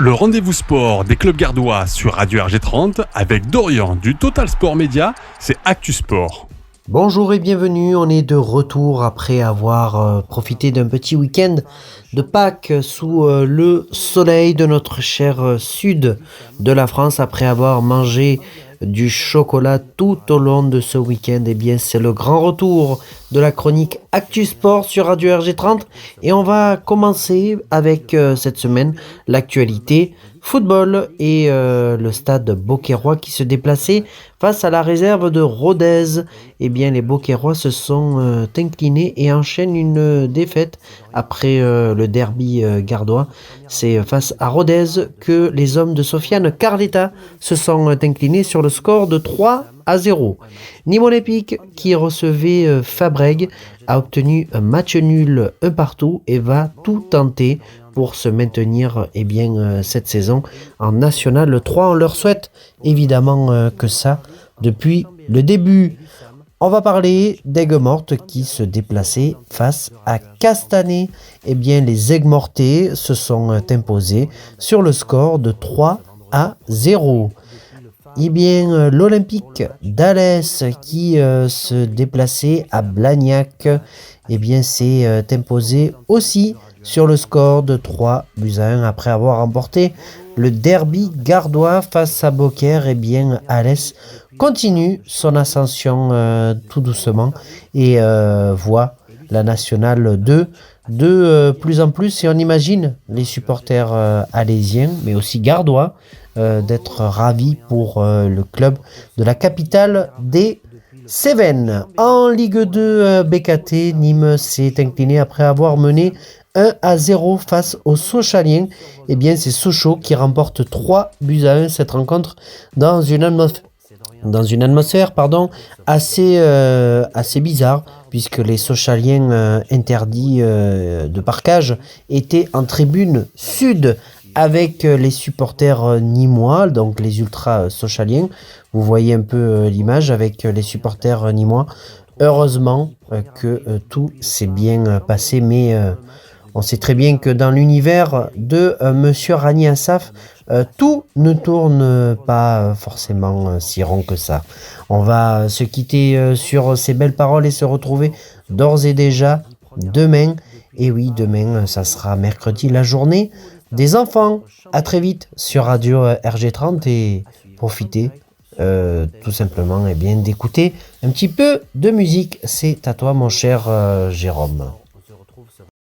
Le rendez-vous sport des clubs gardois sur Radio RG30 avec Dorian du Total Sport Média, c'est Actu Sport. Bonjour et bienvenue, on est de retour après avoir profité d'un petit week-end de Pâques sous le soleil de notre cher sud de la France, après avoir mangé du chocolat tout au long de ce week-end. Eh bien, c'est le grand retour de la chronique Actu Sport sur Radio RG30 et on va commencer avec cette semaine l'actualité football et le stade Beaucairois qui se déplaçait face à la réserve de Rodez. Eh bien, les Beaucairois se sont inclinés et enchaînent une défaite après le derby gardois. C'est face à Rodez que les hommes de Sofiane Carletta se sont inclinés sur le score de 3-0. Nîmes Olympique, qui recevait Fabrègues, a obtenu un match nul un partout et va tout tenter pour se maintenir cette saison en National 3. On leur souhaite évidemment que ça depuis le début. On va parler d'Aigues-Mortes qui se déplaçait face à Castanet. Eh bien, les Aigues-Mortais se sont imposés sur le score de 3-0. Eh bien, l'Olympique d'Alès qui se déplaçait à Blagnac, eh bien, s'est imposé aussi sur le score de 3-1 après avoir remporté le derby gardois face à Beaucaire. Eh bien, Alès continue son ascension tout doucement et voit la Nationale 2 de plus en plus. Et on imagine les supporters alésiens, mais aussi gardois, d'être ravis pour le club de la capitale des Cévennes. En Ligue 2 BKT, Nîmes s'est incliné après avoir mené 1-0 face aux Sochaliens. Eh bien, c'est Sochaux qui remporte 3-1 cette rencontre dans une atmosphère assez bizarre, puisque les Sochaliens interdits de parquage étaient en tribune sud avec les supporters nîmois, donc les ultras sochaliens. Vous voyez un peu l'image avec les supporters nîmois. Heureusement que tout s'est bien passé, mais on sait très bien que dans l'univers de Monsieur Rani Assaf, tout ne tourne pas forcément si rond que ça. On va se quitter sur ces belles paroles et se retrouver d'ores et déjà demain. Et oui, demain, ça sera mercredi, la journée des enfants. À très vite sur Radio RG30 et profitez tout simplement d'écouter un petit peu de musique. C'est à toi, mon cher Jérôme.